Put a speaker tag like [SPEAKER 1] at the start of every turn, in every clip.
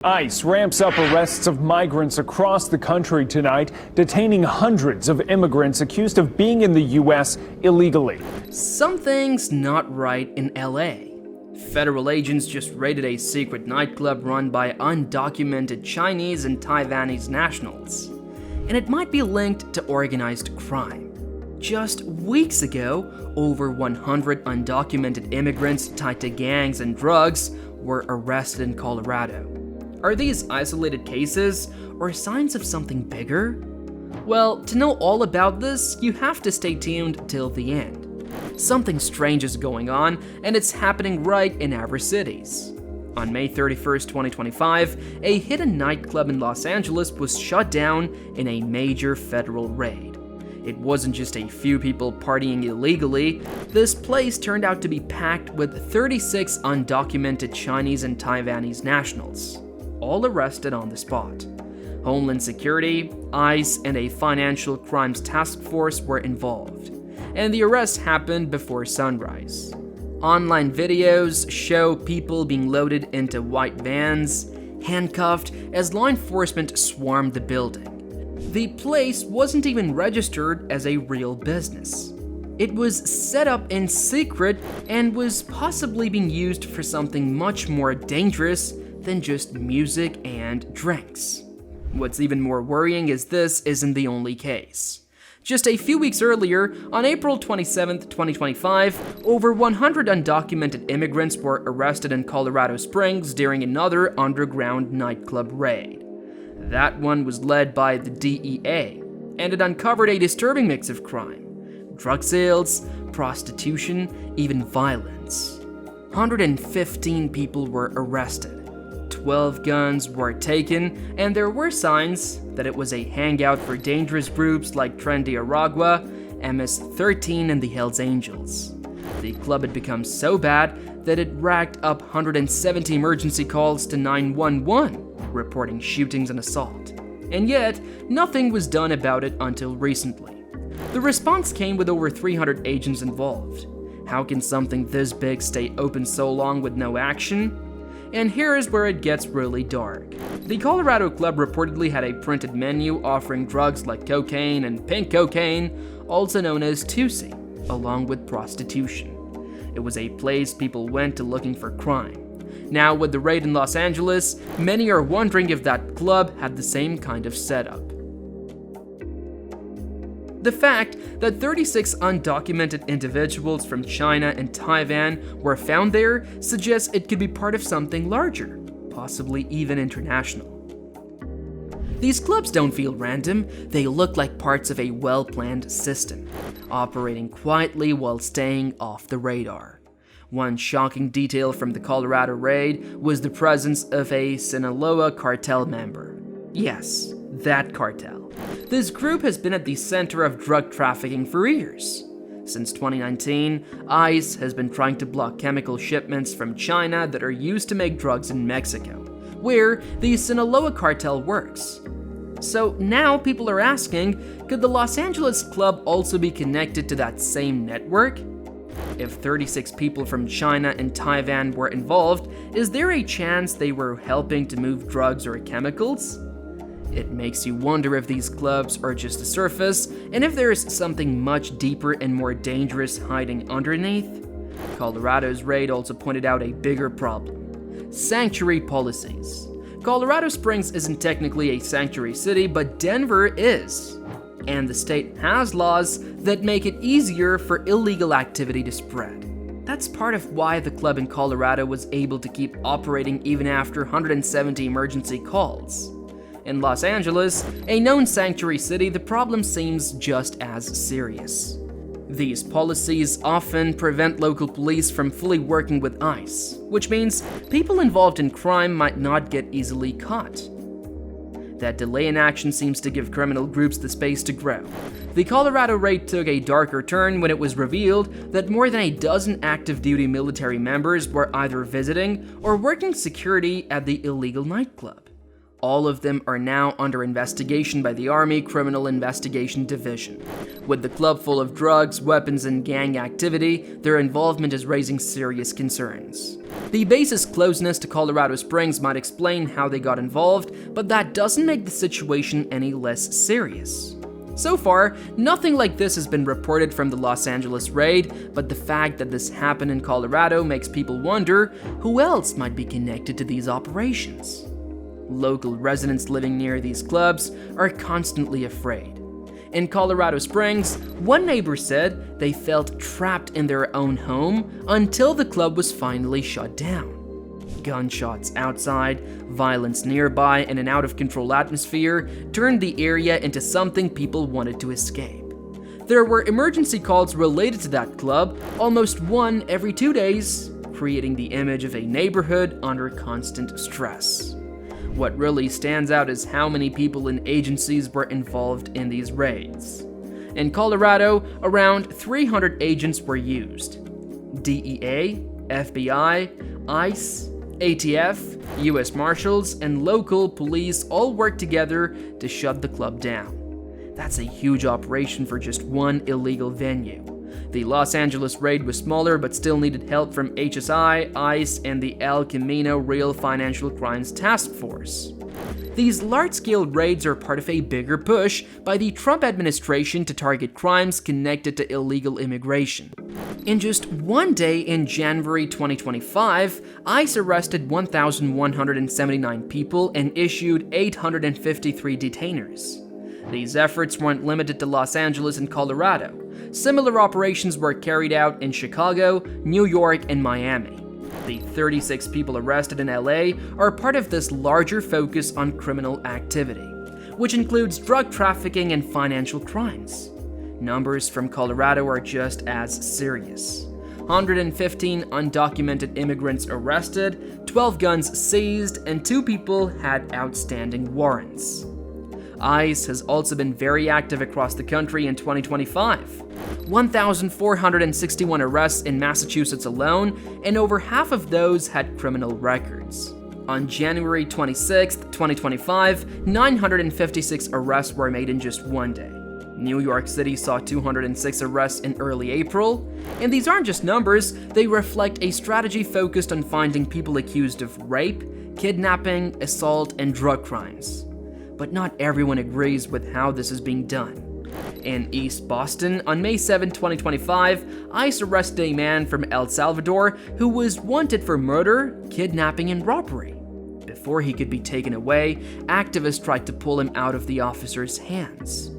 [SPEAKER 1] ICE ramps up arrests of migrants across the country tonight, detaining hundreds of immigrants accused of being in the U.S. illegally.
[SPEAKER 2] Something's not right in LA. Federal agents just raided a secret nightclub run by undocumented Chinese and Taiwanese nationals. And it might be linked to organized crime. Just weeks ago, over 100 undocumented immigrants tied to gangs and drugs were arrested in Colorado. Are these isolated cases, or signs of something bigger? Well, to know all about this, you have to stay tuned till the end. Something strange is going on, and it's happening right in our cities. On May 31st, 2025, a hidden nightclub in Los Angeles was shut down in a major federal raid. It wasn't just a few people partying illegally. This place turned out to be packed with 36 undocumented Chinese and Taiwanese nationals, all arrested on the spot. Homeland Security, ICE, and a financial crimes task force were involved, and the arrest happened before sunrise. Online videos show people being loaded into white vans, handcuffed as law enforcement swarmed the building. The place wasn't even registered as a real business. It was set up in secret and was possibly being used for something much more dangerous than just music and drinks. What's even more worrying is this isn't the only case. Just a few weeks earlier, on April 27, 2025, over 100 undocumented immigrants were arrested in Colorado Springs during another underground nightclub raid. That one was led by the DEA, and it uncovered a disturbing mix of crime: drug sales, prostitution, even violence. 115 people were arrested. 12 guns were taken, and there were signs that it was a hangout for dangerous groups like Trendy Aragua, MS-13, and the Hells Angels. The club had become so bad that it racked up 170 emergency calls to 911, reporting shootings and assault. And yet, nothing was done about it until recently. The response came with over 300 agents involved. How can something this big stay open so long with no action? And here is where it gets really dark. The Colorado Club reportedly had a printed menu offering drugs like cocaine and pink cocaine, also known as Tusi, along with prostitution. It was a place people went to looking for crime. Now, with the raid in Los Angeles, many are wondering if that club had the same kind of setup. The fact that 36 undocumented individuals from China and Taiwan were found there suggests it could be part of something larger, possibly even international. These clubs don't feel random, they look like parts of a well-planned system, operating quietly while staying off the radar. One shocking detail from the Colorado raid was the presence of a Sinaloa cartel member. Yes, that cartel. This group has been at the center of drug trafficking for years. Since 2019, ICE has been trying to block chemical shipments from China that are used to make drugs in Mexico, where the Sinaloa cartel works. So now people are asking, could the Los Angeles club also be connected to that same network? If 36 people from China and Taiwan were involved, is there a chance they were helping to move drugs or chemicals? It makes you wonder if these clubs are just the surface, and if there is something much deeper and more dangerous hiding underneath. Colorado's raid also pointed out a bigger problem: sanctuary policies. Colorado Springs isn't technically a sanctuary city, but Denver is. And the state has laws that make it easier for illegal activity to spread. That's part of why the club in Colorado was able to keep operating even after 170 emergency calls. In Los Angeles, a known sanctuary city, the problem seems just as serious. These policies often prevent local police from fully working with ICE, which means people involved in crime might not get easily caught. That delay in action seems to give criminal groups the space to grow. The Colorado raid took a darker turn when it was revealed that more than a dozen active duty military members were either visiting or working security at the illegal nightclub. All of them are now under investigation by the Army Criminal Investigation Division. With the club full of drugs, weapons, and gang activity, their involvement is raising serious concerns. The base's closeness to Colorado Springs might explain how they got involved, but that doesn't make the situation any less serious. So far, nothing like this has been reported from the Los Angeles raid, but the fact that this happened in Colorado makes people wonder who else might be connected to these operations. Local residents living near these clubs are constantly afraid. In Colorado Springs, one neighbor said they felt trapped in their own home until the club was finally shut down. Gunshots outside, violence nearby, and an out-of-control atmosphere turned the area into something people wanted to escape. There were emergency calls related to that club, almost one every 2 days, creating the image of a neighborhood under constant stress. What really stands out is how many people and agencies were involved in these raids. In Colorado, around 300 agents were used. DEA, FBI, ICE, ATF, US Marshals, and local police all worked together to shut the club down. That's a huge operation for just one illegal venue. The Los Angeles raid was smaller but still needed help from HSI, ICE, and the El Camino Real Financial Crimes Task Force. These large-scale raids are part of a bigger push by the Trump administration to target crimes connected to illegal immigration. In just one day in January 2025, ICE arrested 1,179 people and issued 853 detainers. These efforts weren't limited to Los Angeles and Colorado. Similar operations were carried out in Chicago, New York, and Miami. The 36 people arrested in LA are part of this larger focus on criminal activity, which includes drug trafficking and financial crimes. Numbers from Colorado are just as serious. 115 undocumented immigrants arrested, 12 guns seized, and 2 people had outstanding warrants. ICE has also been very active across the country in 2025. 1,461 arrests in Massachusetts alone, and over half of those had criminal records. On January 26, 2025, 956 arrests were made in just one day. New York City saw 206 arrests in early April, and these aren't just numbers, they reflect a strategy focused on finding people accused of rape, kidnapping, assault, and drug crimes. But not everyone agrees with how this is being done. In East Boston, on May 7, 2025, ICE arrested a man from El Salvador who was wanted for murder, kidnapping, and robbery. Before he could be taken away, activists tried to pull him out of the officer's hands.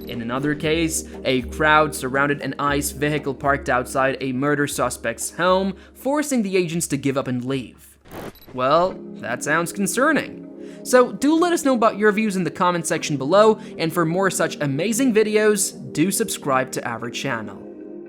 [SPEAKER 2] In another case, a crowd surrounded an ICE vehicle parked outside a murder suspect's home, forcing the agents to give up and leave. Well, that sounds concerning. So do let us know about your views in the comment section below, and for more such amazing videos, do subscribe to our channel.